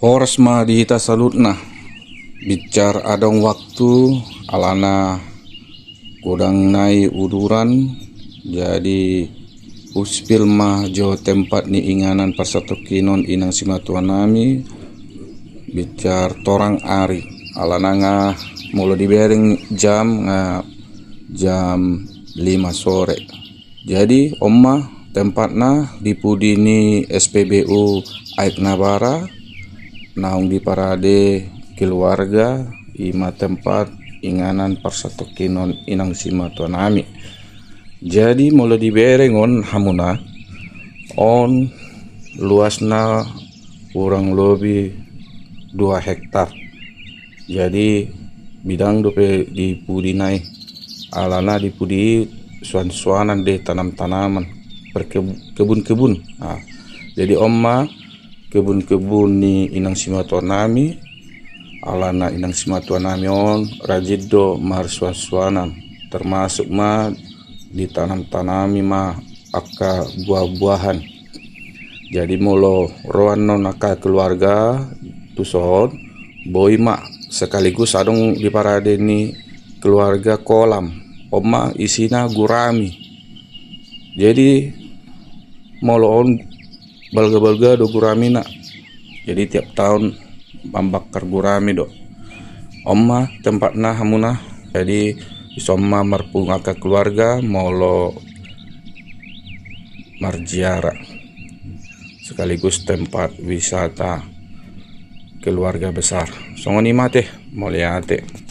Oras ma dihita salutna bicar adong waktu alana kodang nai uduran jadi uspil ma jo tempat ni inganan pasatokinon inang simatuan nami bicar torang ari alana nga mulo dibering jam 5 sore. Jadi omma tempatna di pudini SPBU Aik Nabara naung di parade keluarga ima tempat inganan persatokinon inang simatuan nami. Jadi mulai dibereng on hamuna on luasna kurang lebih 2 hektar. Jadi bidang dope di pudi nai alana di pudi suan-suanan deh tanam-tanaman kebun-kebun. Nah, jadi omma kebun-kebun ni inang simatuan nami alana inang simatuan nami on rajiddo mar suan-suanan termasuk ma ditanam-tanami ma aka buah-buahan. Jadi molo roan non aka keluarga tuson boy ma sekaligus adong di parade ni keluarga kolam omma isina gurami. Jadi molo on balga-balga do gurami nak. Jadi tiap tahun membakar gurami do omma tempatna hamuna. Jadi isomma marpung aka keluarga molo marziarah sekaligus tempat wisata keluarga besar. Songoni mate moliate.